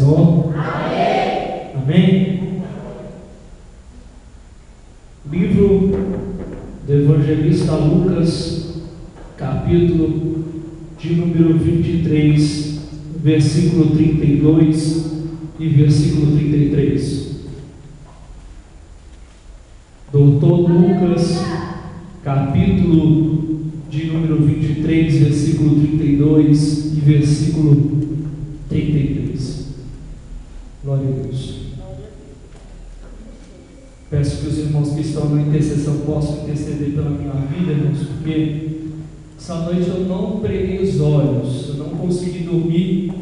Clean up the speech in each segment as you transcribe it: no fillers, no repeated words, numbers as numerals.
Senhor? Amém. Amém? Livro do evangelista Lucas, capítulo de número 23, versículo 32 e versículo 33. Doutor Lucas, capítulo de número 23, versículo 32 e versículo 33. Glória a Deus. Peço que os irmãos que estão na intercessão possam interceder pela minha vida, irmãos, porque essa noite eu não preguei os olhos, eu não consegui dormir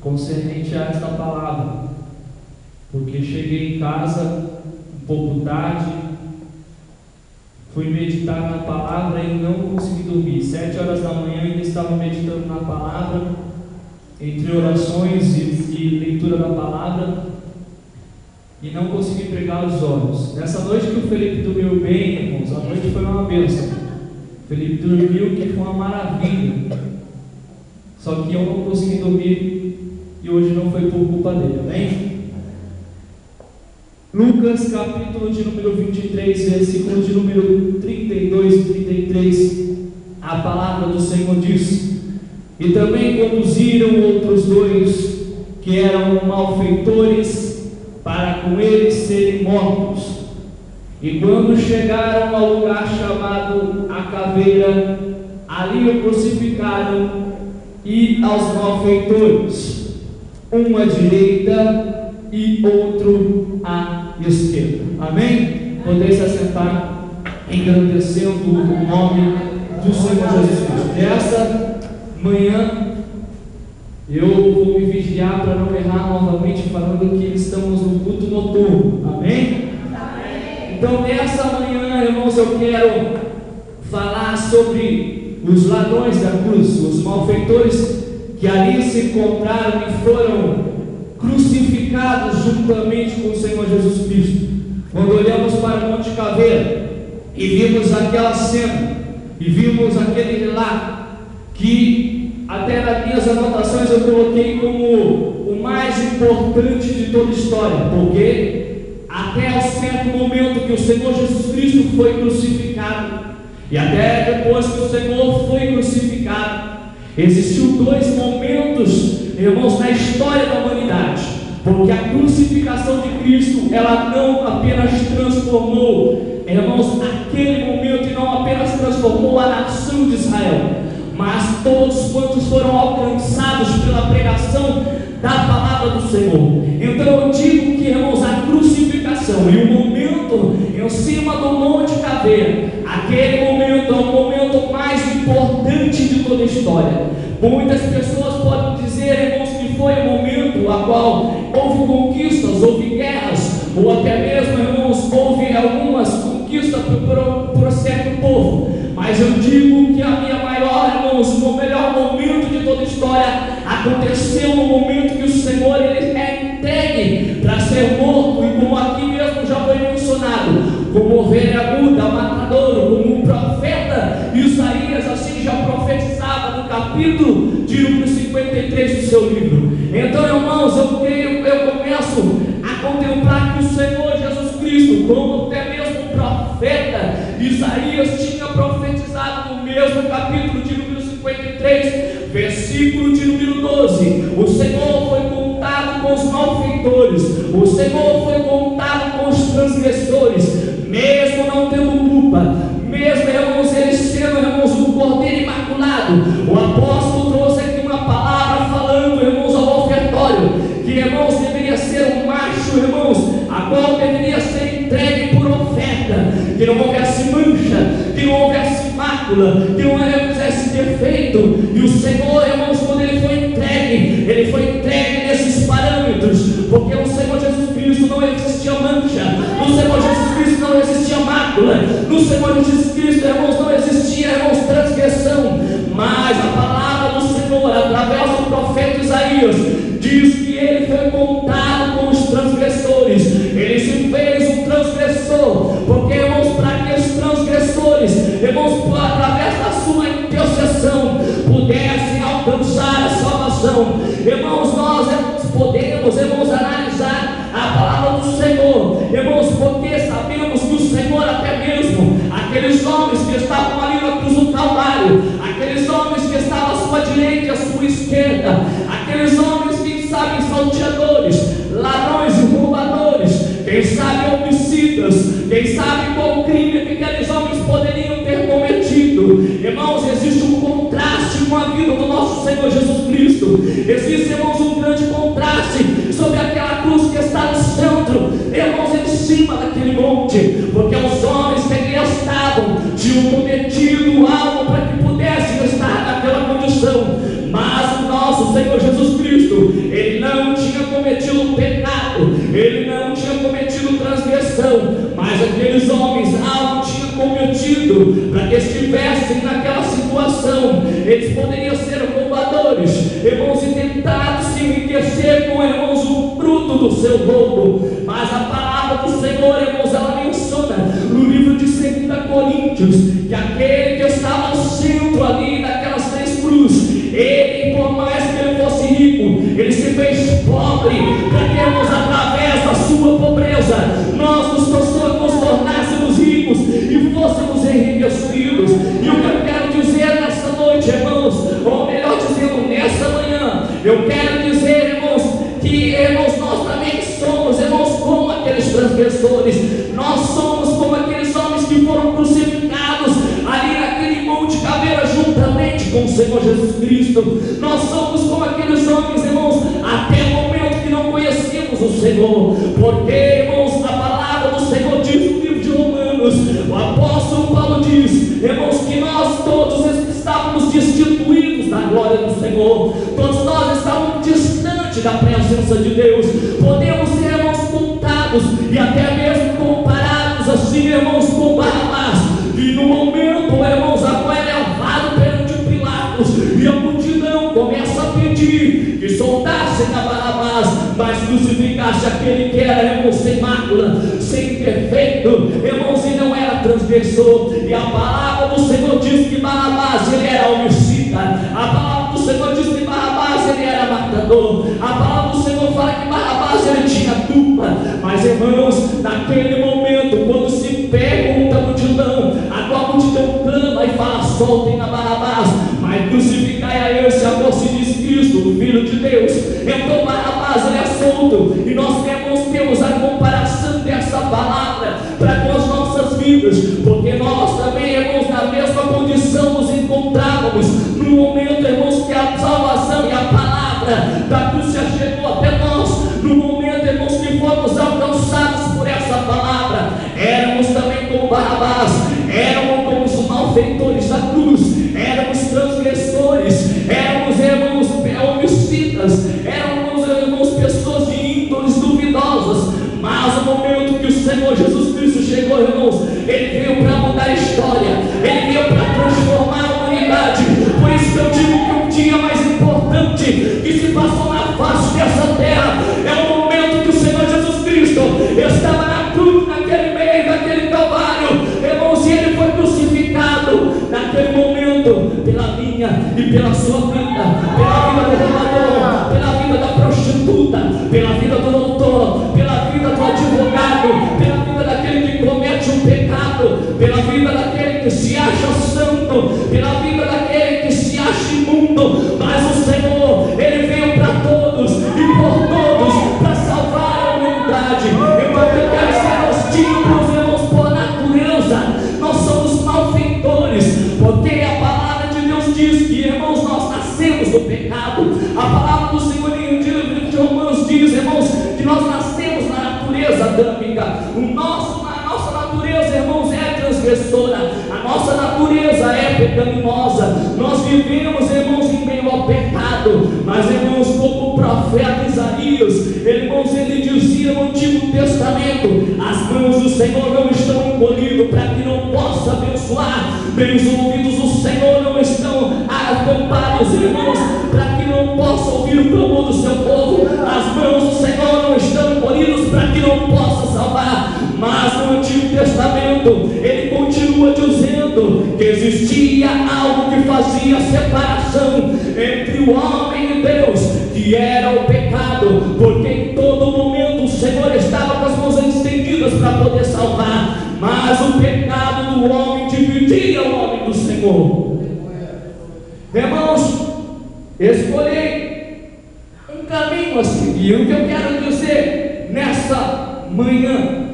concernente a esta palavra, porque cheguei em casa um pouco tarde, fui meditar na palavra e não consegui dormir. 7 horas da manhã ainda estava meditando na palavra, entre orações e leitura da palavra, e não consegui pregar os olhos. Nessa noite que o Felipe dormiu bem, irmãos, a noite foi uma bênção. O Felipe dormiu, que foi uma maravilha. Só que eu não consegui dormir e hoje não foi por culpa dele, amém? Lucas, capítulo de número 23, versículo de número 32 e 33, a palavra do Senhor diz: E também conduziram outros dois, que eram malfeitores, para com eles serem mortos. E quando chegaram ao lugar chamado a Caveira, ali o crucificaram, e aos malfeitores, um à direita e outro à esquerda. Amém? Podeis se assentar, engrandecendo o nome do Senhor Jesus Cristo. Nessa manhã eu vou me vigiar para não errar novamente, falando que estamos no culto noturno. Amém? Amém. Então nessa manhã, irmãos, eu quero falar sobre os ladrões da cruz, os malfeitores que ali se encontraram e foram crucificados juntamente com o Senhor Jesus Cristo. Quando olhamos para o Monte Caveira e vimos aquela cena, e vimos aquele relato, que até nas minhas anotações eu coloquei como o mais importante de toda a história, porque até o certo momento que o Senhor Jesus Cristo foi crucificado, e até depois que o Senhor foi crucificado, existiu 2 momentos, irmãos, na história da humanidade, porque a crucificação de Cristo, ela não apenas transformou, irmãos, aquele momento, e não apenas transformou a nação de Israel, mas todos quantos foram alcançados pela pregação da palavra do Senhor. Então eu digo que, irmãos, a crucificação e o momento em cima do Monte Caveira, aquele momento é o momento mais importante de toda a história. Muitas pessoas podem dizer, irmãos, que foi o momento a qual houve conquistas, houve guerras, ou até mesmo, irmãos, houve algumas conquistas por certo povo. Mas eu digo que a minha maior, irmãos, o melhor momento de toda a história aconteceu no momento que o Senhor ele é entregue para ser morto, e como aqui mesmo já foi mencionado, como ovelha muda, matadouro, como o profeta Isaías assim já profetizava no capítulo de número 53 do seu livro. Então, irmãos, eu começo a contemplar que o Senhor Jesus Cristo, como até mesmo o profeta Isaías tinha profetizado no mesmo capítulo de número 53, versículo de número 12, o Senhor foi contado com os malfeitores, o Senhor foi contado com os transgressores, mesmo não tendo culpa, mesmo, irmãos, ele sendo, irmãos, um cordeiro imaculado. O apóstolo trouxe aqui uma palavra falando, irmãos, ao ofertório, que, irmãos, deveria ser um macho, irmãos, a qual deveria ser entregue por oferta, que não houvesse mancha, que não houvesse mácula, que não houvesse defeito. E o Senhor, irmãos, quando ele foi entregue nesses parâmetros, porque no Senhor Jesus Cristo não existia mancha, no Senhor Jesus Cristo não existia mácula, no Senhor Jesus Cristo, irmãos, não existia, irmãos, transgressão. Mas a palavra do Senhor, através do profeta Isaías, diz que ele foi contado com os transgressores, ele se fez um transgressor, porque, irmãos, para que os transgressores, irmãos, através da sua intercessão, pudessem alcançar a salvação. Irmãos, nós podemos, homens que estavam ali na cruz do Calvário, aqueles homens que estavam à sua direita e à sua esquerda, aqueles homens, quem sabe, salteadores, ladrões e roubadores, quem sabe homicidas, quem sabe qual crime que aqueles homens poderiam ter cometido. Irmãos, existe um contraste com a vida do nosso Senhor Jesus Cristo. Existe, irmãos, um grande contraste sobre aquela cruz que está no centro, irmãos, em cima daquele monte, porque os homens que ali estavam tinham cometido algo para que pudessem estar naquela condição, mas o nosso Senhor Jesus Cristo, ele não tinha cometido pecado, ele não tinha cometido transgressão, mas aqueles homens algo tinham cometido para que estivessem naquela situação. Eles poderiam ser roubadores, irmãos, e tentados se enriquecer com, irmãos, o fruto do seu roubo, mas a palavra do Senhor, irmãos, ela menciona no livro de 2 Coríntios que aquele que estava ao centro ali naquelas três cruzes, ele, por mais que ele fosse rico, ele se fez pobre para que, irmãos, através da sua pobreza nós nos tornássemos ricos e fôssemos enriquecidos. E o que eu quero dizer nessa noite, irmãos, ou melhor dizendo, nessa manhã, eu quero dizer, irmãos, que, irmãos, nós também somos, irmãos, como aqueles transgressores. Nós somos como aqueles homens que foram crucificados ali naquele monte Caveira juntamente com o Senhor Jesus Cristo. Nós somos como aqueles homens, irmãos, até o momento que não conhecíamos o Senhor, porque, irmãos, a palavra do Senhor diz no livro de Romanos, o apóstolo Paulo diz, irmãos, que nós todos estávamos destituídos da glória do Senhor, todos nós estávamos distantes da presença de Deus. Podemos ser, irmãos, contados e até mesmo comparados assim, irmãos, com Barrabás, e no momento, irmãos, agora é levado perante Pilatos e a multidão começa a pedir que soltassem a Barrabás, mas crucificasse aquele que era, irmãos, sem mácula, sem defeito, irmãos, e não era transgressor. E a palavra do Senhor diz que Barrabás, ele era homicida. A palavra do Senhor diz que Barrabás, ele era matador. A palavra do Senhor fala que Barrabás, ele tinha culpa. Mas, irmãos, naquele momento, quando se pergunta a multidão, a multidão clama e fala: soltem a Barrabás, mas crucificai a esse. Agora se diz Cristo, o Filho de Deus. Então Barrabás, ele é solto. E nós temos a comparação dessa palavra para com as nossas vidas, porque nós também, irmãos, na mesma condição nos encontrávamos no momento, irmãos, que a salvação e a palavra da cruz já chegou até nós. No momento, irmãos, que fomos alcançados por essa palavra, éramos também como Barrabás, éramos como os malfeitores da cruz, éramos transgressores, éramos, irmãos, homicidas, éramos, irmãos, pessoas de índoles duvidosas. Mas no momento que o Senhor Jesus Cristo chegou, irmãos, ele veio para mudar a história, ele veio para transformar a humanidade. Por isso que eu digo que o dia mais importante que se passou na face dessa terra é o momento que o Senhor Jesus Cristo estava na cruz, naquele meio daquele Calvário, irmãos, e ele foi crucificado naquele momento pela minha e pela sua vida, pela vida do roubador, pela vida da prostituta, pela vida do doutor, pela vida do advogado, pela vida daquele que comete um pecado, pela vida daquele que se acha santo, pela vida daquele que se acha imundo. Mas o Senhor, ele veio para todos e por todos para salvar a humanidade. Eu quero ser hostil, irmãos, por natureza nós somos malfeitores, porque a palavra de Deus diz que, irmãos, nós nascemos do pecado. A palavra do Senhor em livro de Romanos diz, irmãos, que nós nascemos na natureza adâmica. A nossa natureza, irmãos, é transgressora, a nossa natureza é pecaminosa. Nós vivemos, irmãos, em meio ao pecado. Mas, irmãos, como o profeta Isaías, irmãos, ele dizia no Antigo Testamento: as mãos do Senhor não estão encolhidas para que não possa abençoar, nem os ouvidos do Senhor não estão acampados, irmãos, para que não possa ouvir o clamor do seu povo. As mãos do Senhor não estão encolhidas para que não possa salvar. Mas no Antigo Testamento ele continua dizendo que existia algo que fazia separação entre o homem e Deus, que era o pecado, porque em todo momento o Senhor estava com as mãos estendidas para poder salvar, mas o pecado do homem dividiu diga ao nome do Senhor. Irmãos, escolhi um caminho a seguir. O que eu quero dizer nessa manhã,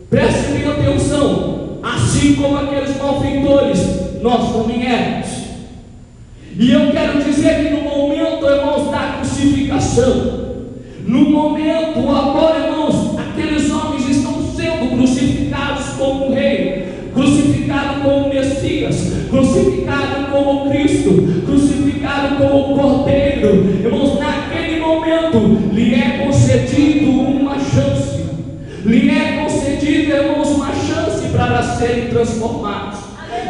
preste bem atenção, assim como aqueles malfeitores, nós também éramos. E eu quero dizer que no momento, irmãos, da crucificação, no momento agora, irmãos, aqueles homens estão sendo crucificados como rei, crucificado como Messias, crucificado como Cristo, crucificado como Cordeiro. Irmãos, naquele momento lhe é concedido uma chance, lhe é concedido, irmãos, uma chance para serem transformados,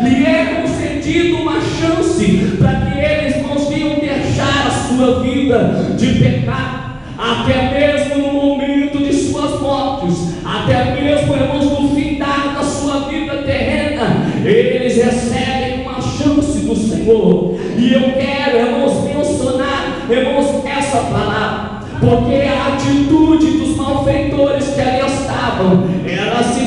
lhe é concedido uma chance para que eles, irmãos, venham deixar a sua vida de pecado. Até mesmo no momento de suas mortes, até mesmo, irmãos, no findar da sua vida terrena, eles recebem uma chance do Senhor. E eu quero, irmãos, mencionar, irmãos, essa palavra, porque a atitude dos malfeitores que ali estavam, elas se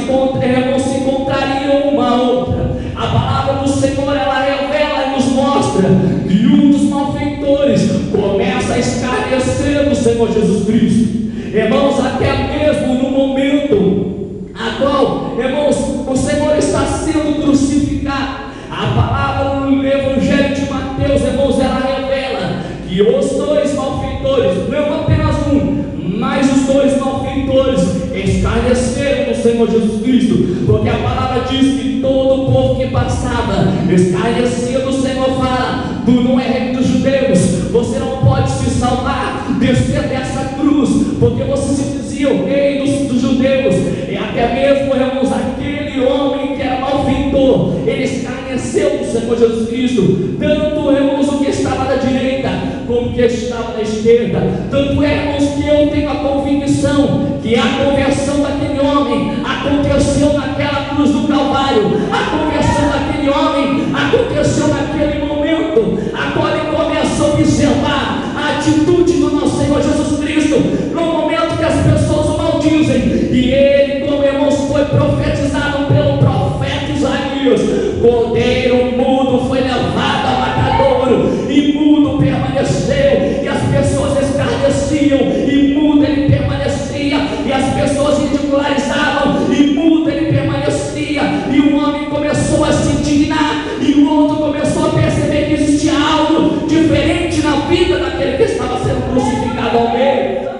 encontrariam uma a outra. A palavra do Senhor, ela revela e nos mostra que um dos malfeitores começa a escarnecer do Senhor Jesus Cristo. Irmãos, até mesmo no momento a qual, irmãos, o Senhor está sendo crucificado, a palavra no Evangelho de Mateus, irmãos, ela revela que os dois malfeitores, não apenas um, mas os dois malfeitores escarneceram do Senhor Jesus Cristo, porque a palavra diz que todo o povo que passava escarnecia do Senhor, fala: tu não é rei dos judeus, você não pode se salvar, descer dessa cruz, porque você se dizia o rei dos judeus. E até mesmo, irmãos, aquele homem que era malfeitor, ele escarneceu do Senhor Jesus Cristo, tanto, irmãos, o que estava da direita como o que estava da esquerda. Tanto é, irmãos, que eu tenho a convicção que a conversão daquele homem aconteceu naquela cruz do Calvário. A conversão daquele homem aconteceu naquele momento. Agora ele começa a observar a atitude do nosso Senhor Jesus Cristo, no momento que as pessoas o maldizem, e ele, como, irmãos, foi profetizado pelo profeta Isaías: cordeiro mudo foi levado ao matadouro, e mudo permaneceu. E as pessoas escarneciam, e mudo ele permanecia. E as pessoas ridicularizavam, e mudo ele permanecia. E o homem começou a se indignar, e o outro começou a perceber que existia algo diferente na vida daquele que estava sendo crucificado ao meio.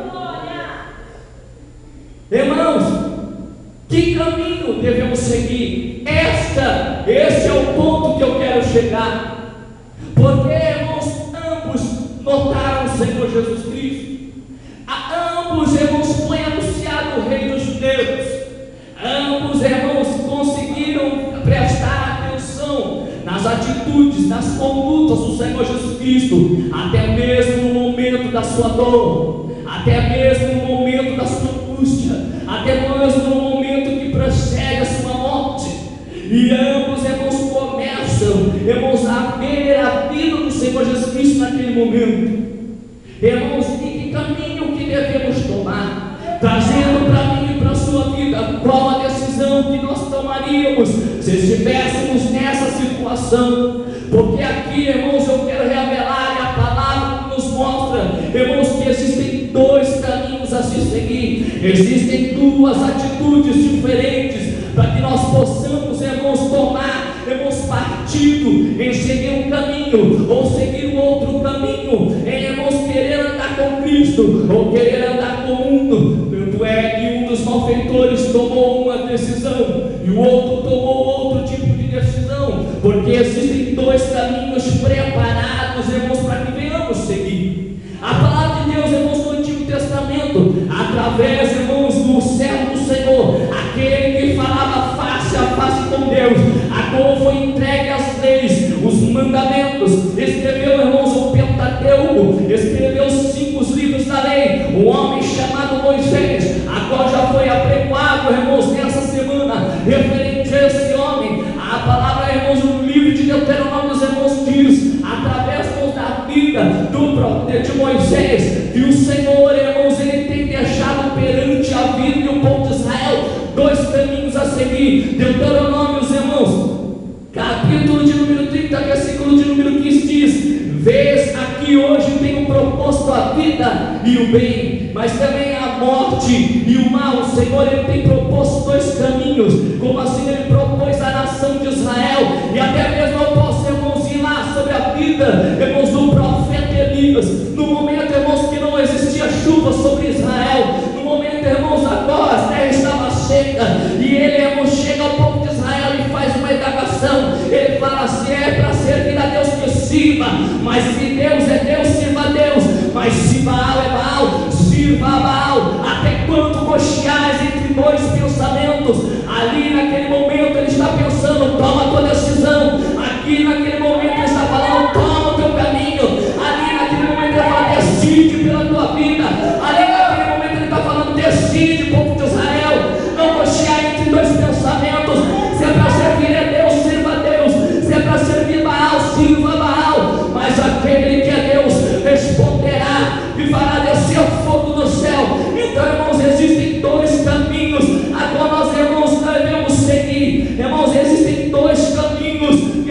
Irmãos, que caminho devemos seguir? Esse é o ponto que eu quero chegar. Porque, irmãos, ambos notaram o Senhor Jesus Cristo. A ambos, irmãos, foi anunciado o Rei dos Judeus. Ambos, irmãos, conseguiram prestar atenção nas atitudes, nas condutas do Senhor Jesus Cristo, até mesmo no momento da sua dor, até mesmo no momento da sua angústia, até mesmo no momento que precede a sua morte. E ambos, irmãos, começam, irmãos, a ver a vida do Senhor Jesus Cristo naquele momento. Irmãos, e que caminho que devemos tomar? Trazendo para mim e para a sua vida, qual a decisão que nós tomaríamos se estivéssemos nessa situação? Porque aqui, irmãos, eu quero revelar, e a palavra nos mostra, irmãos, que existem dois caminhos a se seguir, existem duas atitudes diferentes, para que nós possamos, irmãos, tomar, irmãos, partido em seguir um caminho ou seguir o outro caminho, irmãos, querer andar com Cristo ou querer andar com o mundo. Tanto é que um dos malfeitores tomou uma decisão e o outro tomou outro tipo de decisão, porque existem dois caminhos preparados, irmãos, para que venhamos seguir. A palavra de Deus, irmãos, no Antigo Testamento, através, irmãos, do servo do Senhor, aquele que falava face a face com Deus, a qual foi entregue as leis, os mandamentos, escreveu, irmãos, o Pentateuco, escreveu os 5 livros da lei, um homem chamado Moisés, a qual já foi apregoado, irmãos, nessa semana, referente a esse homem. A palavra, irmãos, no livro de Deuteronômio, os irmãos, diz, através, irmãos, da vida de Moisés, que o Senhor, irmãos, ele tem deixado perante a vida e o povo de Israel dois caminhos a seguir. Deuteronômio, irmãos, a vida e o bem, mas também a morte e o mal. O Senhor, Ele tem proposto dois caminhos, como assim Ele propôs à nação de Israel, e até mesmo eu posso, irmãos, ir lá sobre a vida, irmãos, do profeta Elias, no momento, irmãos, que não existia chuva sobre Israel, no momento, irmãos, agora a terra estava seca, e ele, irmãos, chega ao povo de Israel e faz uma indagação. Ele fala assim: é para servir a Deus que sirva, mas se Deus é Deus, sirva a Deus, mas se Baal é Baal, sirva a Baal. Até quando cocheais entre dois pensamentos? Ali naquele momento ele está pensando: toma a tua decisão. Aqui naquele momento ele está falando: toma o teu caminho. Ali naquele momento ele fala: decide pela tua vida. Ali naquele momento ele está falando: decide, povo de Israel, não cochear entre dois pensamentos. Se é para servir a Deus, sirva a Deus, se é para servir Baal, sirva a Baal, mas aquele que é Deus responderá e fará descer o fogo do céu. Então, irmãos, existem dois caminhos a qual nós, irmãos, devemos seguir. Irmãos, existem dois caminhos que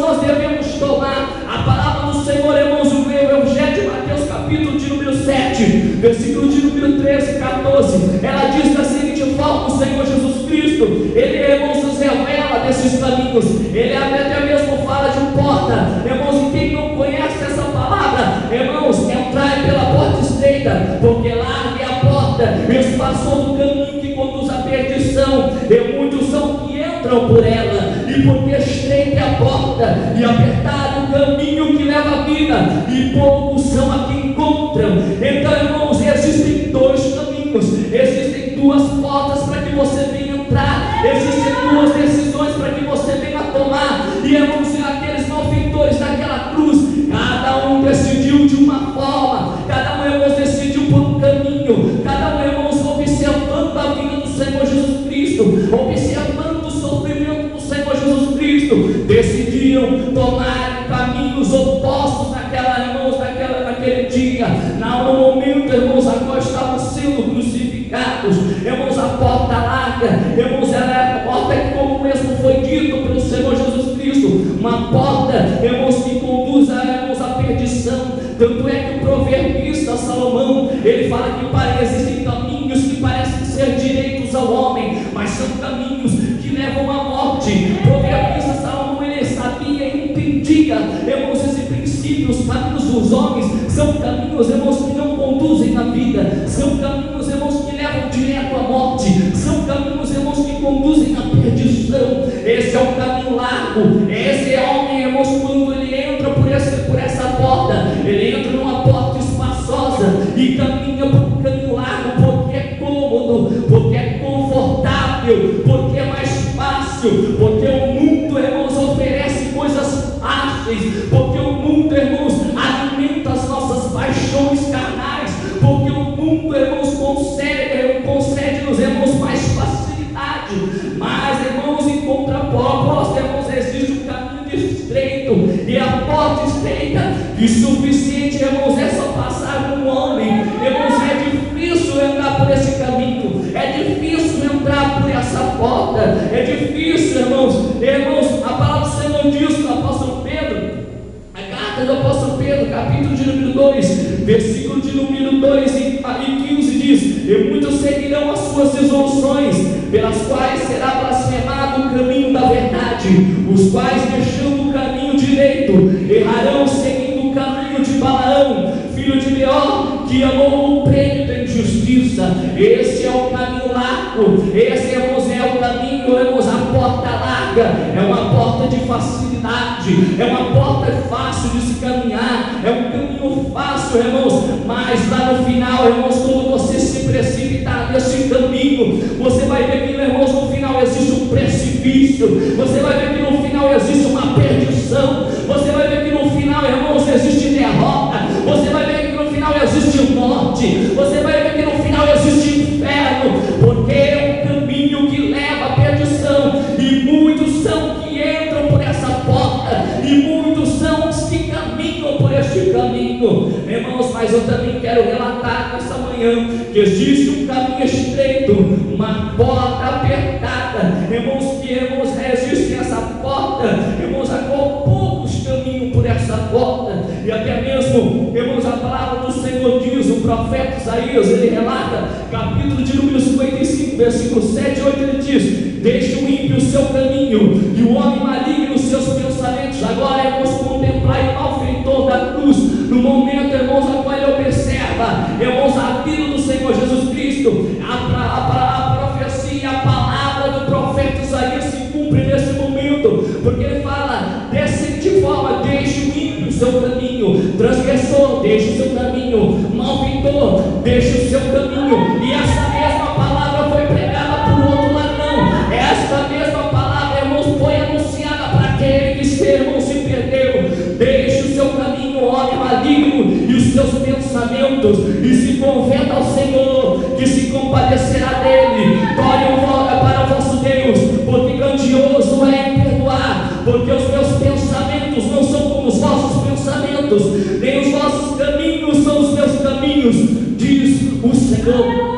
nós devemos tomar. A palavra do Senhor, irmãos, o Evangelho de Mateus, capítulo de número 7, versículo de número 13 e 14, ela diz da seguinte forma: o Senhor Jesus Cristo, Ele, irmãos, nos revela desses caminhos. Ele até mesmo fala de porta. Irmãos, e quem não conhece essa palavra, irmãos, entrai pela porta estreita, porque larga é a porta, espaçoso o caminho que conduz à perdição, e muitos são que entram por ela, e porque estreita é a porta, e apertado o caminho que leva à vida, e poucos são a que encontram. Então, irmãos, existem dois caminhos, existem duas portas para que você venha entrar, existem duas decisões para que você venha tomar. E, irmãos, aqueles malfeitores daquela cruz, cada um decidiu de uma forma, cada um, irmãos, decidiu por um caminho, cada um, irmãos, observando a vida do Senhor Jesus Cristo, observando o sofrimento do Senhor Jesus Cristo, decidiram tomar caminhos opostos naquele dia. No momento, irmãos, agora estavam sendo crucificados. Irmãos, a porta larga, irmãos, ela é a porta que, como mesmo foi dito pelo Senhor Jesus Cristo, uma porta, irmãos, que conduz irmãos, à perdição. Tanto é que o proverbista Salomão, ele fala que existem caminhos que parecem ser direitos ao homem, mas são caminhos que levam à morte. O proverbista Salomão, ele sabia e entendia, irmãos, esse princípio. Os caminhos dos homens são caminhos, irmãos, que não conduzem à vida, são caminhos, irmãos, que levam direto à morte, são caminhos, irmãos, que conduzem à perdição. Esse é um caminho largo. Esse homem, irmãos, quando ele entra por essa porta, ele entra numa porta espaçosa e caminha por um caminho largo, porque é cômodo, porque é confortável, porque é mais fácil, porque o mundo, irmãos, oferece coisas fáceis, porque o mundo, irmãos, alimenta as nossas paixões carnais, porque o mundo, irmãos, concede-nos, irmãos, mais facilidade. Mas, irmãos, em contraposto, irmãos, existe um caminho estreito, e a porta estreita e suficiente, irmãos, é só passar com um homem. Irmãos, é difícil entrar por esse caminho, é difícil entrar por essa porta, é difícil, irmãos. A palavra do Senhor diz no apóstolo Pedro, a carta do apóstolo Pedro, capítulo de número 2, versículo de número 2 e 15 diz: e muitos seguirão as suas resoluções, pelas quais será blasfemado o caminho da verdade, os quais, deixando o caminho direito, errarão seguindo o caminho de Balaão, filho de Beor, que amou o prêmio da injustiça. Esse é o caminho largo, esse, irmãos, é o caminho, irmãos, a porta larga, é uma porta de facilidade, é uma porta fácil de se caminhar, é um caminho fácil, irmãos, mas lá no final, irmãos, quando você se precipitar nesse caminho, você vai ver que, irmãos, no final existe um precipício, você vai ver que no final existe uma perdição, você vai ver que no final, irmãos, existe derrota, você vai ver que no final existe morte, você vai ver que no final existe inferno, porque é um caminho que leva à perdição, e muitos são que entram por essa porta, e muitos são os que caminham por este caminho. Irmãos, mas eu também quero relatar nessa manhã que existe um caminho estreito, uma porta apertada, irmãos, que, irmãos, existe essa porta, irmãos, a qual poucos caminham por essa porta, e até mesmo, irmãos, a palavra do Senhor profeta Isaías, ele relata, capítulo de número 55, versículo 7 e 8, ele diz: deixe o ímpio o seu caminho, e o homem maligno os seus pensamentos. Agora, irmãos, contemplar o malfeitor da cruz, no momento, irmãos, a qual ele observa, irmãos, a vida do Senhor Jesus Cristo, a profecia, a palavra do profeta Isaías se cumpre nesse momento, porque ele fala dessa forma: deixe o ímpio o seu caminho, transgressor, deixe o seu caminho, malfeitor, deixe o seu caminho. E essa mesma palavra foi pregada por outro ladrão, esta mesma palavra, irmãos, foi anunciada para aquele que, irmão, se perdeu. Deixe o seu caminho, homem maligno, e os seus pensamentos, e se converta ao Senhor, que se compadecerá dele. Torne para o vosso Deus, porque grandioso é em perdoar, porque os meus pensamentos não são como os vossos pensamentos, nem os vossos caminhos são os meus caminhos, diz o Senhor.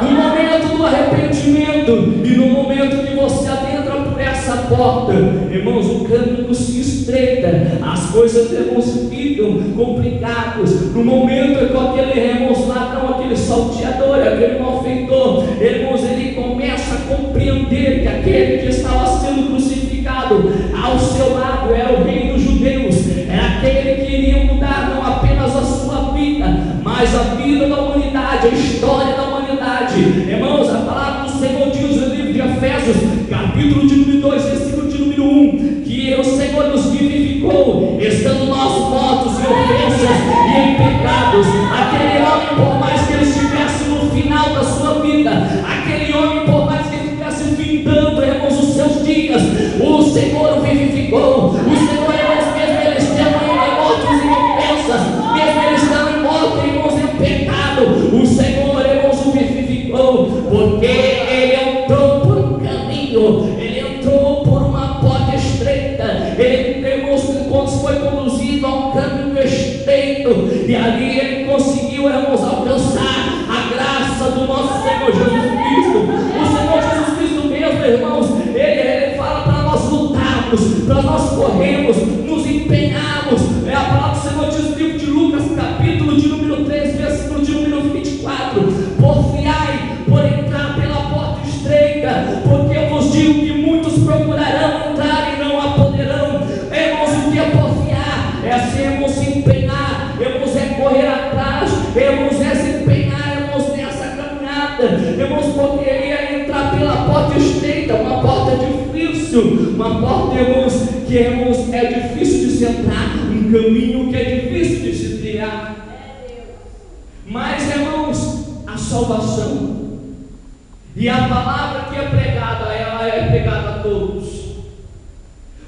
No momento do arrependimento e no momento que você adentra por essa porta, irmãos, o caminho se estreita, as coisas, irmãos, ficam complicadas. No momento que aquele, irmãos, ladrão, aquele salteador, aquele malfeitor, irmãos, ele começa a compreender que aquele que estava sendo crucificado ao seu lado era o rei dos judeus, era aquele que iria mudar não apenas a sua vida, mas a vida da humanidade, a história da humanidade. Irmãos, a palavra do Senhor diz no livro de Efésios, capítulo de número 2, versículo de número 1, que o Senhor nos vivificou, estando nós mortos em ofensas e em pecados. Aquele homem, por mais que ele estivesse no final da sua vida, aquele homem, por mais que ele estivesse findando, irmãos, os seus dias, o Senhor o vivificou. O Senhor, irmãos, mesmo ele estando mortos em ofensas, mesmo ele estando mortos, irmãos, em pecado, o Senhor, irmãos, o vivificou, porque ele entrou por um caminho, ele entrou por uma porta estreita, ele, irmãos, quando foi conduzido a um caminho estreito, e ali ele conseguiu, irmãos, alcançar a graça do nosso Senhor Jesus Cristo. O Senhor Jesus Cristo mesmo, irmãos, ele fala para nós lutarmos, para nós corrermos, nos empenharmos. É a palavra do Senhor diz no livro de Lucas, capítulo de número 3, versículo de número 24: porfiai por entrar pela porta estreita, porque eu vos digo que muitos procurarão entrar e não a poderão. Irmãos, o que é porfiar? É assim, irmãos, se empenhar, irmãos, é correr atrás, irmãos, é se empenhar, irmãos, nessa caminhada, irmãos, porque ele ia entrar pela porta estreita, uma porta difícil, uma porta, irmãos, que, irmãos, é difícil de se entrar, um caminho que é difícil de se trilhar. Mas, irmãos, a salvação e a palavra que é pregada, ela é pregada a todos.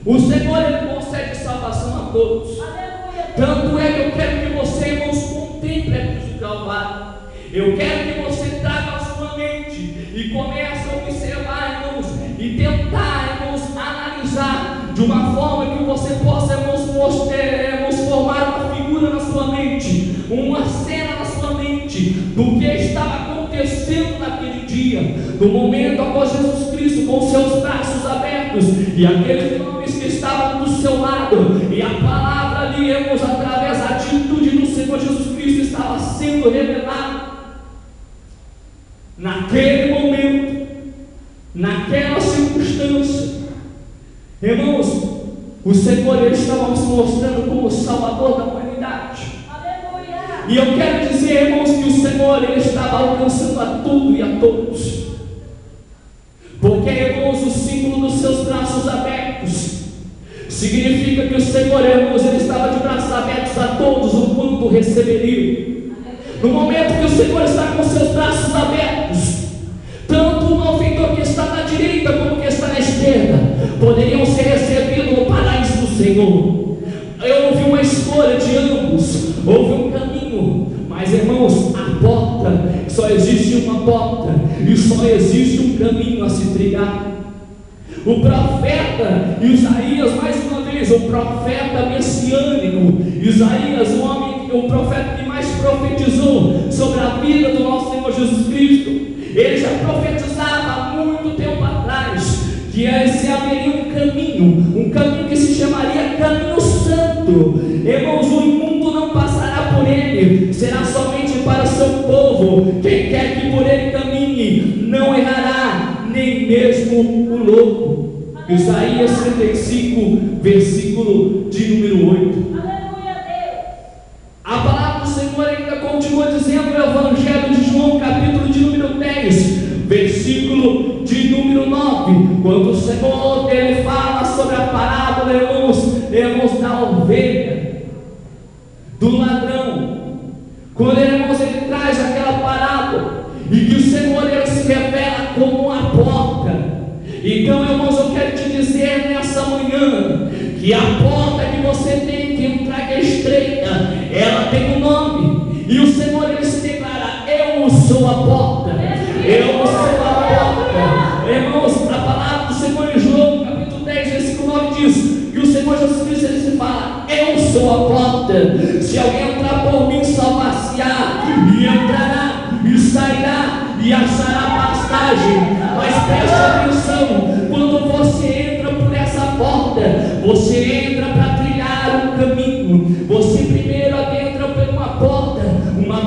O Senhor, ele concede salvação a todos. Tanto é que eu quero que você, irmãos, contemple a cruz do Calvário. Eu quero que você traga a sua mente e comece a observar, irmãos, e tentar, irmãos, analisar de uma forma que você possa, irmãos, formar uma figura na sua mente, uma cena na sua mente do que estava acontecendo naquele dia, no momento após Jesus Cristo com seus braços abertos e aqueles homens que estavam do seu lado, e a palavra ali, irmãos, através da atitude do Senhor Jesus Cristo estava sendo revelada. Naquele momento, naquela circunstância, irmãos, o Senhor, ele estava se mostrando como o Salvador da humanidade. Aleluia. E eu quero dizer, irmãos, que o Senhor, ele estava alcançando a tudo e a todos, porque, irmãos, o símbolo dos seus braços abertos significa que o Senhor, irmãos, ele estava de braços abertos a todos o quanto receberiam. No momento que o Senhor está com seus braços abertos, tanto o malfeitor que está na direita como que está na esquerda poderiam ser recebidos no paraíso do Senhor. Houve uma escolha de ambos, houve um caminho, mas, irmãos, a porta, só existe uma porta e só existe um caminho a se trilhar. O profeta Isaías, mais uma vez, o profeta messiânico Isaías, o profeta que mais profetizou sobre a vida do nosso Senhor Jesus Cristo, ele já profetizava há muito tempo atrás que esse haveria um caminho que se chamaria caminho santo. Irmãos, o imundo não passará por ele, dele será somente para seu povo. Quem quer que por ele caminhe não errará, nem mesmo o louco. Isaías 35, versículo de número 8. A palavra do Senhor ainda continua dizendo no Evangelho de João, capítulo de número 10, versículo de número 9, quando o Senhor ele fala sobre a parábola, irmãos, da ovelha, do ladrão. Quando, irmãos, ele traz aquela parábola e que o Senhor ele se revela como uma porta. Então, irmãos, eu quero te dizer nessa manhã que a porta que você tem que entrar, que é estreita, ela tem um nome, e o Senhor ele se declara: eu sou a porta, eu sou a porta. Irmãos, a palavra do Senhor em João capítulo 10, versículo 9 diz que o Senhor Jesus Cristo ele se fala: eu sou a porta, se alguém entrar por mim salvar-se-á, e entrará e sairá e achará pastagem. Mas preste atenção, quando você entra por essa porta, você entra para trilhar um caminho. Você primeiro adentra por uma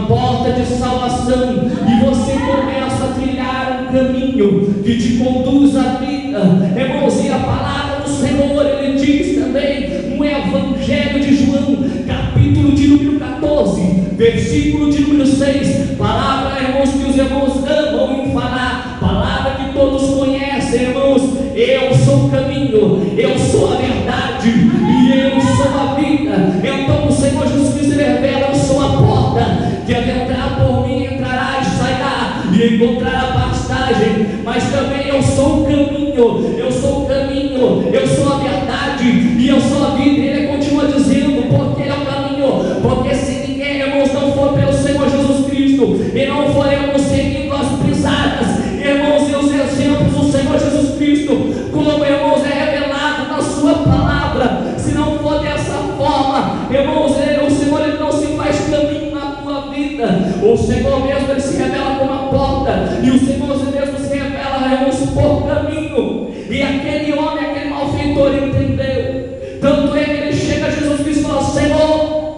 porta de salvação, e você começa a trilhar um caminho que te conduz à vida. Irmãos, e a palavra do Senhor ele diz também no Evangelho de João, capítulo de número 14, versículo de número 6, palavra, irmãos, que os irmãos amam em falar, palavra que todos conhecem, irmãos: eu sou o caminho, eu sou a verdade e eu sou a vida. Então o Senhor Jesus Cristo revela: eu sou a porta, que adentrar por mim entrará e sairá e encontrará pastagem. Mas também eu sou o caminho, eu sou o caminho, eu sou a verdade e eu sou a vida. Ele continua dizendo: porque ele é o caminho, porque se ninguém, irmãos, não for pelo Senhor Jesus Cristo e não foremos seguindo as pisadas, irmãos, e os exemplos do Senhor Jesus Cristo, como, irmãos, é revelado na sua palavra, se não for dessa forma, irmãos, o Senhor ele não se faz caminho na tua vida. O Senhor mesmo ele se revela como a porta, e o Senhor mesmo se revela, irmãos, por caminho. E aquele homem, aquele malfeitor entendeu. Tanto é que ele chega a Jesus Cristo e fala: Senhor,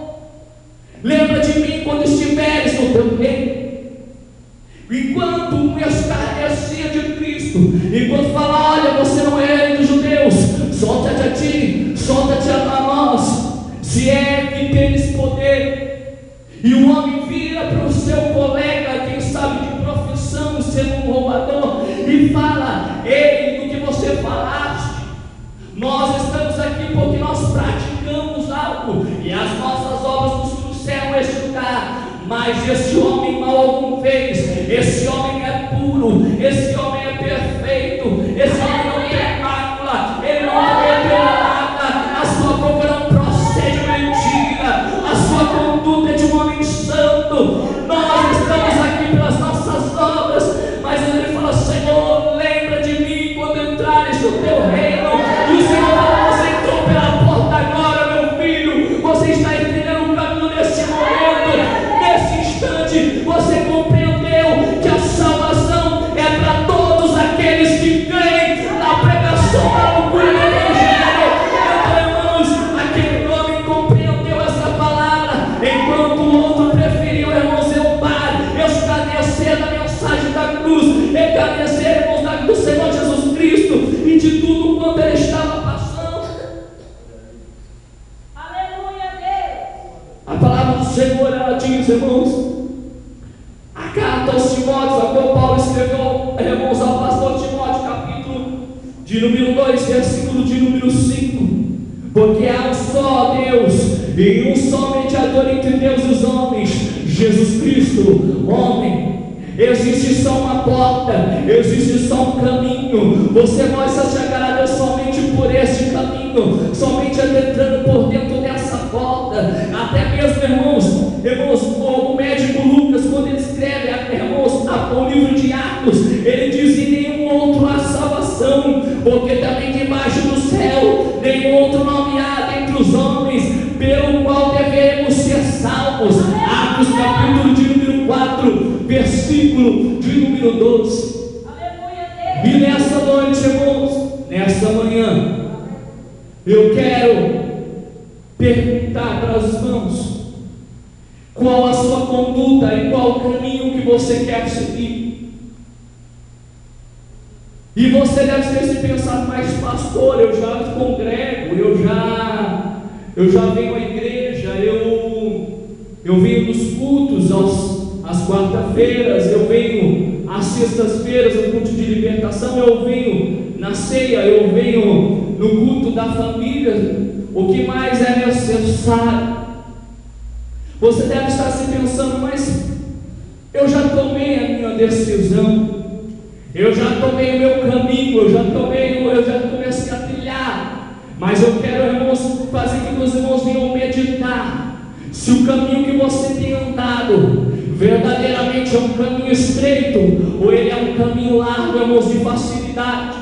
lembra de mim quando estiveres no teu reino. Enquanto um escarnecia de Cristo, enquanto fala: olha, você não é rei dos judeus, solta-te a ti, solta-te a nós, se é que tens poder. E o homem vira para o seu colega, quem sabe de profissão, sendo um roubador, e fala: ei, do que você falaste, nós estamos aqui porque nós praticamos algo, e as nossas obras nos trouxeram este lugar. Mas esse homem mal algum fez, esse homem é puro, esse homem é perfeito, esse homem não tem mácula, ele não cometeu nada, a sua boca não procede mentira, a sua conduta é de um homem santo. Nós estamos aqui pelas nossas obras, mas ele fala: Senhor, lembra de mim quando entrares no teu reino. E o Senhor fala: você entrou pela porta agora, meu filho, você está entendendo o caminho nesse momento. Nesse instante você compreendeu que a salvação é para todos aqueles que creem na pregação da loucura do Evangelho. Então, irmãos, aquele homem compreendeu essa palavra, enquanto o outro preferiu, irmãos, escarnecer da mensagem da cruz, escarnecer, irmãos, do Senhor Jesus Cristo e de tudo quanto ele estava passando. Aleluia, Deus! A palavra do Senhor, ela diz, irmãos, a carta aos Timóteos, a qual Paulo escreveu, irmãos, ao pastor Timóteo, capítulo de número 2, versículo de número 5: porque há um só Deus e um só mediador entre Deus e os homens, Jesus Cristo, homem. Existe só uma porta, existe só um caminho. Você vai se chegar a Deus somente por este caminho, somente adentrando por dentro dessa porta. Até mesmo, irmãos, o médico Lucas, quando ele escreve, irmãos, o livro de Atos, ele diz: em nenhum outro há salvação, porque também debaixo do céu nenhum outro nome há dentre os homens pelo qual devemos ser salvos. Atos capítulo de número 4, versículo de número 12. E nessa noite, irmãos, nessa manhã, eu quero perguntar para os irmãos: qual a conduta, em qual caminho que você quer seguir. E você deve ter se pensado, mas pastor, eu já congrego, eu já venho à igreja, eu venho nos cultos às quarta-feiras, eu venho às sextas-feiras no culto de libertação, eu venho na ceia, eu venho no culto da família. O que mais é necessário? Você deve estar se pensando, mas eu já tomei a minha decisão, eu já tomei o meu caminho, eu já comecei a trilhar, mas eu quero, irmãos, fazer que os irmãos venham meditar se o caminho que você tem andado verdadeiramente é um caminho estreito ou ele é um caminho largo, irmãos, de facilidade.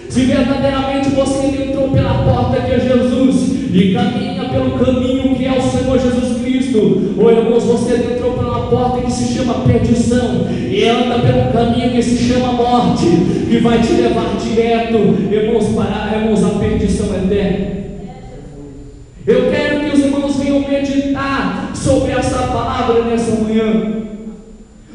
Se verdadeiramente você entrou pela porta que é Jesus e caminha pelo caminho que é o Senhor Jesus Cristo, ou irmãos, você entrou pela porta que se chama perdição e anda pelo caminho que se chama morte, que vai te levar direto, irmãos, para a perdição eterna. Eu quero que os irmãos venham meditar sobre essa palavra nessa manhã.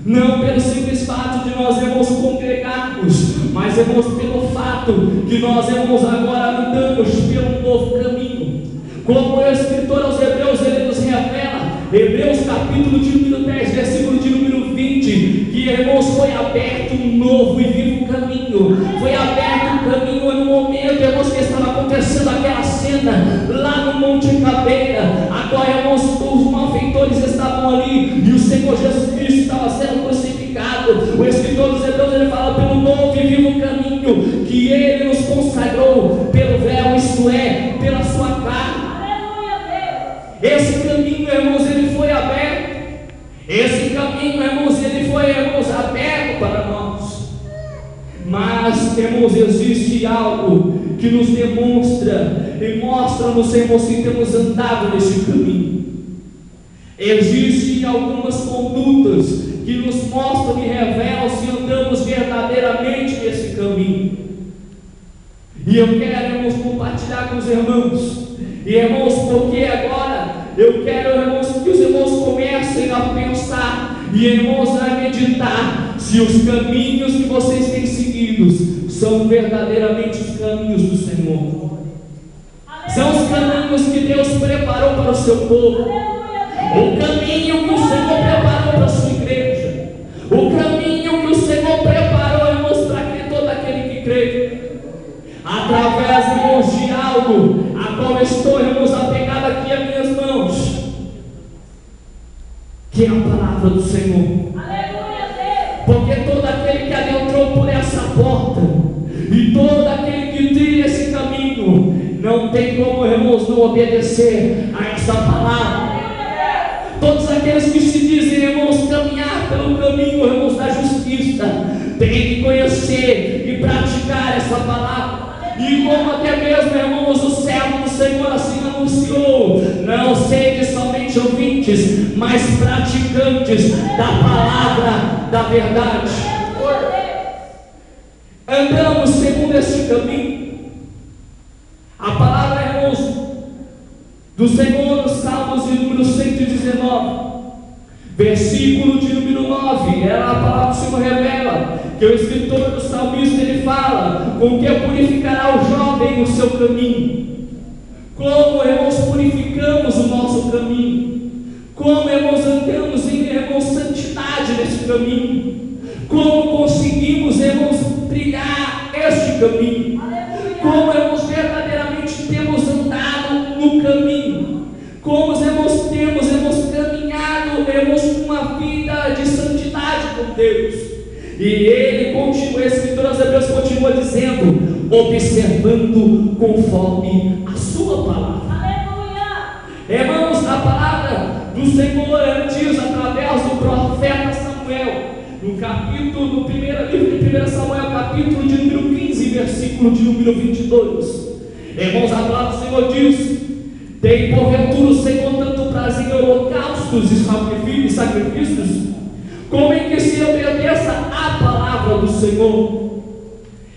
Não pelo simples fato de nós, irmãos, congregarmos, mas, irmãos, pelo fato que nós, irmãos, agora andamos pelo novo caminho. Como o escritor aos Hebreus, ele nos revela, Hebreus capítulo de número 10, versículo de número 20, que, irmãos, foi aberto um novo e vivo caminho. Foi aberto um caminho no momento, irmãos, que estava acontecendo aquela cena lá no Monte Cabeira. Agora, irmãos, os malfeitores estavam ali e o Senhor Jesus Cristo estava sendo crucificado. O escritor dos Hebreus, ele fala pelo novo e vivo caminho que ele nos consagrou pelo véu, isto é, pela sua carne. Esse caminho, irmãos, ele foi aberto. Esse caminho, irmãos, ele foi, irmãos, aberto para nós. Mas, irmãos, existe algo que nos demonstra e mostra-nos, irmãos, que temos andado nesse caminho. Existem algumas condutas que nos mostram e revelam se andamos verdadeiramente nesse caminho. E eu quero, irmãos, compartilhar com os irmãos. E, irmãos, porque agora eu quero, irmãos, que os irmãos comecem a pensar e, irmãos, a meditar se os caminhos que vocês têm seguidos são verdadeiramente os caminhos do Senhor. São os caminhos que Deus preparou para o seu povo. O caminho que o Senhor preparou para a sua igreja. O caminho que o Senhor preparou, irmãos, para todo aquele que crê. Através, irmãos, de algo a qual estou, irmãos, apegado aqui às minhas mãos, que é a palavra do Senhor. Aleluia, Deus. Porque todo aquele que adentrou por essa porta e todo aquele que trilha esse caminho, não tem como, irmãos, não obedecer a essa palavra. Todos aqueles que se dizem, irmãos, caminhar pelo caminho, irmãos, da justiça, têm que conhecer e praticar essa palavra. E como até mesmo, irmãos, o servo do Senhor assim anunciou, não sede somente ouvintes, mas praticantes da palavra da verdade. Andamos segundo esse caminho. A palavra, irmãos, do Senhor nos Salmos de número 119, versículo de número 9, ela, a palavra do Senhor revela que o escritor do salmista, ele fala com que purificará o jovem o seu caminho. Como, irmãos, purificamos o nosso caminho? Como, irmãos, andamos em, irmãos, santidade nesse caminho? Como conseguimos, irmãos, trilhar este caminho? Como, irmãos, verdadeiramente temos andado no caminho? Como, irmãos, temos, irmãos, caminhado, irmãos, com uma vida de santidade com Deus? E ele continua, a escritura aos Hebreus continua dizendo, observando conforme a sua palavra. Aleluia! Irmãos, a palavra do Senhor diz através do profeta Samuel, no capítulo, no primeiro livro de 1 Samuel, capítulo de número 15, versículo de número 22. Irmãos, a palavra do Senhor diz, tem porventura o Senhor tanto prazer em holocaustos e sacrifícios, como em que se obedeça a palavra do Senhor.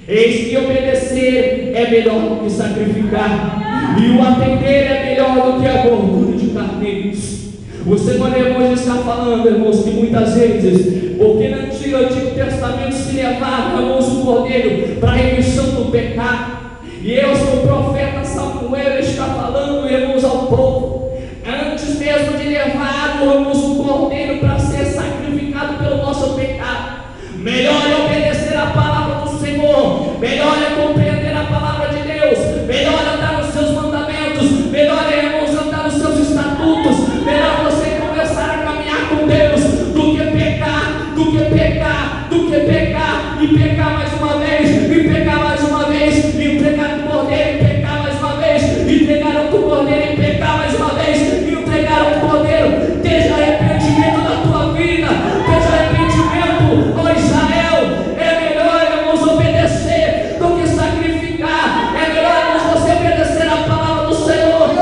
Eis que obedecer é melhor do que sacrificar, e o atender é melhor do que a gordura de carneiros. O Senhor, irmãos, está falando, irmãos, que muitas vezes, porque no Antigo Testamento se levava, irmãos, o cordeiro para a remissão do pecado. E o profeta Samuel está falando, irmãos, ao povo, antes mesmo de levar, irmãos, o cordeiro para ser sacrificado pelo nosso pecado, melhor é obedecer a palavra do Senhor, melhor é compreender a palavra de Deus, melhor é andar nos seus mandamentos, melhor é, irmãos, andar nos seus estatutos, melhor você começar a caminhar com Deus do que pecar, e pecar mais uma vez, e pecar mais uma vez, e entregar o cordeiro e pecar mais uma vez, e entregar outro cordeiro e pecar mais uma vez, e entregar outro cordeiro. Deixa arrependimento na tua vida, deixa arrependimento, ó Israel. É melhor, irmãos, obedecer do que sacrificar. É melhor, irmãos, você obedecer a palavra do Senhor do que,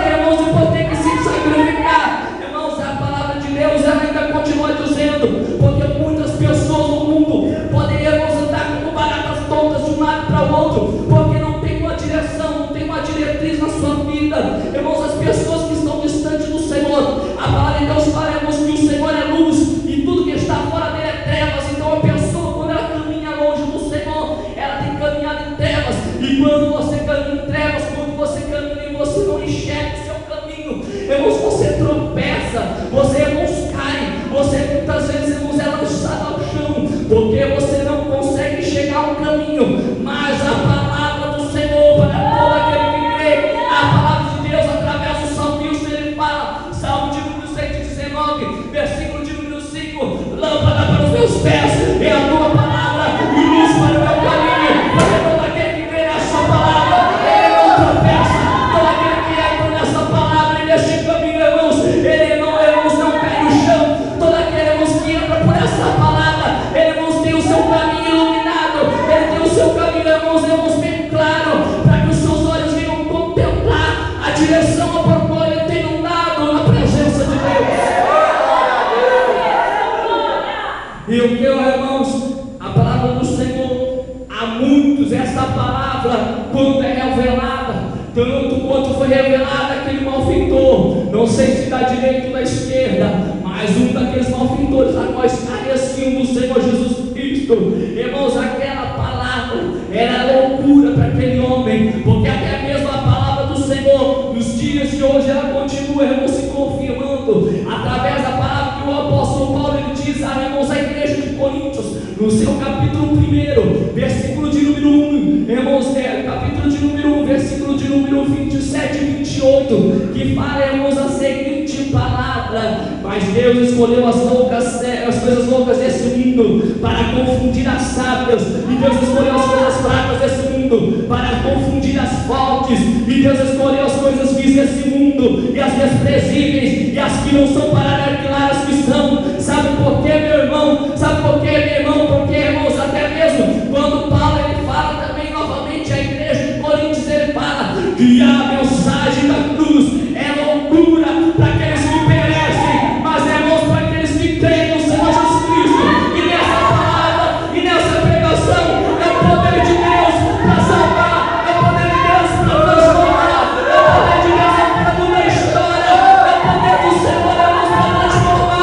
irmãos, depois ter que se sacrificar. Irmãos, a palavra de Deus ela ainda continua dizendo, porque muitas pessoas no mundo poderiam andar como baratas tontas de um lado para o outro, porque não tem uma direção, não tem uma diretriz na sua vida. Irmãos, as pessoas que estão distantes do Senhor, a palavra de Deus fala, irmãos, que o Senhor é luz e tudo que está fora dele é trevas. Então a pessoa, quando ela caminha longe do Senhor, ela tem caminhado em trevas. E quando você caminha em trevas, quando você caminha e você não enxerga o seu caminho, irmãos, você tropeça, você, irmãos, cai, você muitas vezes, irmãos, é lançado ao chão, porque você não consegue chegar ao caminho. Mas a palavra do Senhor para todo aquele que crê, a palavra de Deus através do salmista, ele fala, Salmo de número 119, versículo de número 5, lâmpada para os meus pés é a tua palavra e luz para o meu caminho. Porque todo aquele que crê nessa palavra, ele não tropeça. Todo aquele que entra nessa palavra e neste caminho, irmãos, ele não, irmãos, não cai no chão. Todo aquele, irmãos, que entra por essa palavra, ele, irmãos, tem o seu caminho iluminado, ele tem o seu caminho, irmãos, bem claro, para que os seus olhos venham contemplar a direção a por qual ele tem andado na presença de Deus. E o que, irmãos, a palavra do Senhor, a muitos essa palavra, quando é revelada, tanto quanto foi revelada aquele malfeitor, não sei se da direita ou da esquerda, mas um daqueles malfeitores a nós careciam do Senhor Jesus Cristo, irmãos, aquela palavra era loucura para aquele homem, porque até mesmo a palavra do Senhor, nos dias de hoje, ela continua, irmãos, se confirmando, através da palavra que o apóstolo Paulo ele diz, irmãos, à igreja de Coríntios, no seu capítulo 1, versículo de número 1, irmãos, capítulo de número 1, versículo de número 27 e 28, que fala, irmãos, a seguinte palavra: mas Deus escolheu as coisas loucas desse mundo para confundir as sábias, e Deus escolheu as coisas fracas desse mundo para confundir as fortes, e Deus escolheu as coisas vis desse mundo e as desprezíveis e as que não são para aniquilar as que são. Sabe por quê, meu irmão? Sabe por quê, meu irmão? Porque, irmãos, até mesmo quando Paulo ele fala também novamente à igreja de Coríntios, ele fala que a mensagem da cruz é loucura para aqueles que perecem, mas, irmãos, para aqueles que creem no Senhor Jesus Cristo. E nessa palavra e nessa pregação é o poder de Deus para salvar, é o poder de Deus para transformar, é o poder de Deus para mudar a história, é o poder do Senhor, irmãos, para transformar.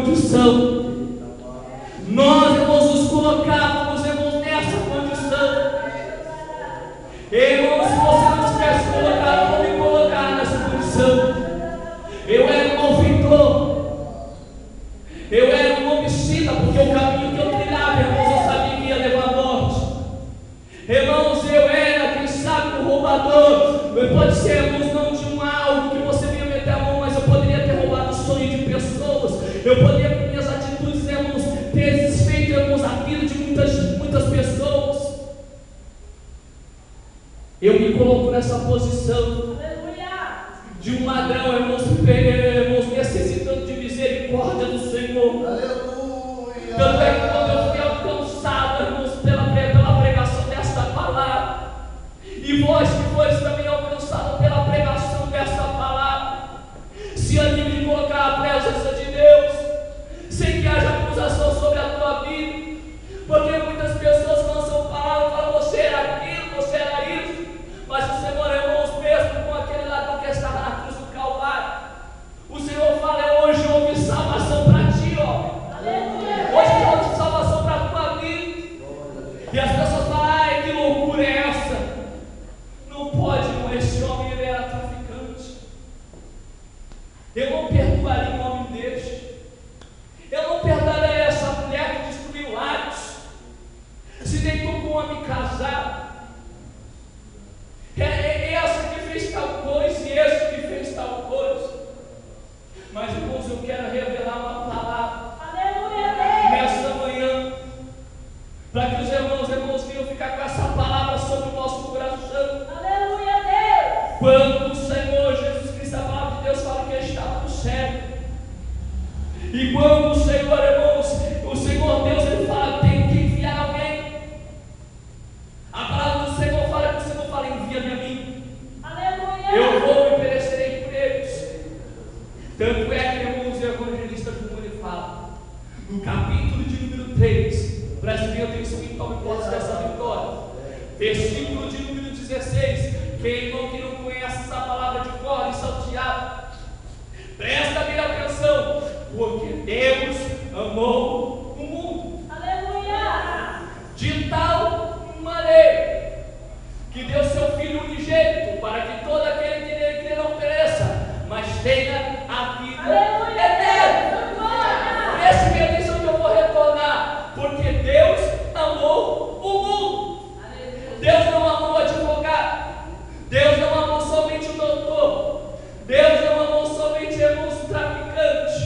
condição. Nós, irmãos, nos colocávamos, irmãos, nessa condição. Irmãos, se você não tivesse colocado, eu vou me colocar nessa condição. Eu era um malfeitor, eu era um homicida, porque o caminho que eu trilhava, irmãos, eu sabia que ia levar à morte. Irmãos, eu era, quem sabe, um roubador. Pode ser, irmãos, não de algo que você vinha meter a mão, mas eu poderia ter roubado o sonho de pessoas. Eu poderia, com minhas atitudes, irmãos, ter desfeito, irmãos, a vida de muitas pessoas. Eu me coloco nessa posição de um ladrão, irmãos, necessitando de misericórdia do Senhor. Aleluia. Tanto é que quando eu fui alcançado, irmãos, pela pregação desta palavra, e vós que foste também alcançados pela pregação desta palavra, se anime de colocar a presença de Deus, sem que haja acusação sobre a tua vida, porque muitas pessoas lançam palavras e falam: você era aquilo, você era isso, mas o Senhor, irmãos, mesmo com aquele ladrão que estava na cruz do Calvário, o Senhor fala: hoje houve salvação para ti, ó. Hoje houve salvação para a tua vida. E as pessoas falam: ai, que loucura é essa? Não pode, irmão, esse homem, ele era traficante. Eu não perdoaria um homem deste. Eu não perdoaria essa mulher que destruiu lares, se deitou com um homem casado. É essa que fez tal coisa e esse que fez tal coisa. Mas, irmãos, eu quero revelar uma palavra nessa manhã, para que os irmãos venham ficar com essa palavra sobre o nosso coração. Aleluia, Deus! Quando o Senhor Jesus Cristo, a palavra de Deus, fala que ele estava no céu, e quando o Senhor, irmãos, o Senhor Deus, ele fala: tem que enviar alguém. A palavra do Senhor fala que o Senhor fala: envia-me a mim. Aleluia! Eu vou e perecerei por eles. Tanto é que, irmãos, o evangelista João, ele fala, no capítulo de número 3, preste bem atenção em tome posse dessa vitória, versículo de número 16, quem irmão que não conhece essa palavra de cor e salteado, presta bem atenção, porque Deus amou o mundo. Aleluia! De tal maneira que deu seu Filho unigênito, para que todo aquele que nele crê não pereça, mas tenha a vida eterna. Preste bem atenção que eu vou retornar, porque Deus amou o mundo. Deus não amou o advogado, Deus não amou somente o doutor, Deus não amou somente, irmãos, o traficante,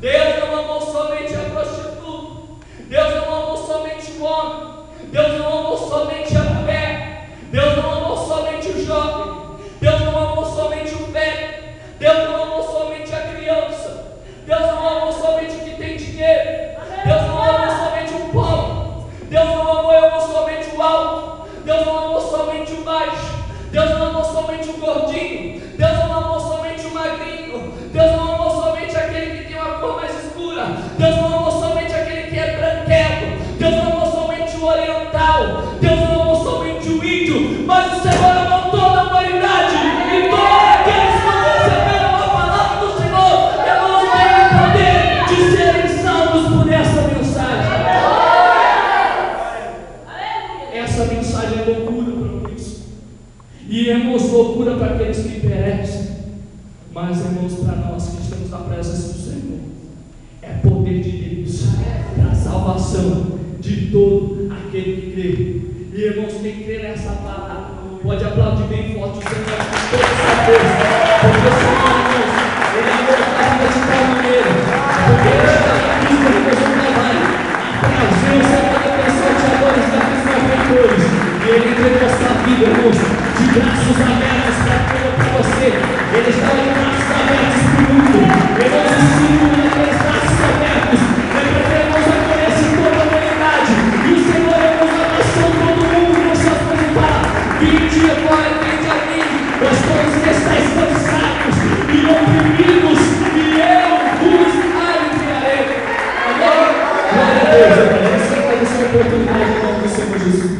Deus não amou somente a prostituta, Deus não amou somente o homem, Deus não amou somente a mulher, Deus não amou somente o jovem, Deus não amou somente o velho, Deus não amou somente a criança, Deus não amou somente o que tem dinheiro, Deus não amou somente o pobre, Deus não amou somente o alto, Deus não amou somente o baixo, Deus não amou somente o gordinho, Deus não amou somente o magrinho, Deus não amou somente aquele que tem uma cor mais escura, Deus não amou somente aquele que é branquelo, Deus não amou somente o oriental, Deus não amou somente o índio, mas o Senhor amou toda a humanidade, e todos aqueles que receberam a palavra do Senhor, irmãos, têm o poder de serem salvos por essa mensagem. Essa mensagem é loucura para Cristo, e irmãos, loucura para aqueles que perecem, mas, irmãos, para nós que estamos na presença do Senhor, é poder de Deus para a salvação de todo aquele que crê. E, irmãos, quem crê nessa palavra pode aplaudir bem forte o Senhor com toda certeza, porque o Senhor, irmãos, ele amou a vida de tal maneira, porque ele está na cruz para que nós trabalhe a presença da pessoa de amores daqueles malfeitores, e ele entregou a sua vida, irmãos, de braços abertos para você. Ele estava de braços abertos para o mundo, irmãos, e segura aqueles braços abertos, lembra que, irmãos, acolhesse toda a humanidade, e o Senhor, irmãos, abraçou todo mundo com suas mãos e fala: vinde agora, vinde a mim, nós todos que estáis cansados e oprimidos, e eu vos aliviarei. Amém? Glória a Deus, eu quero essa oportunidade em nome do Senhor Jesus.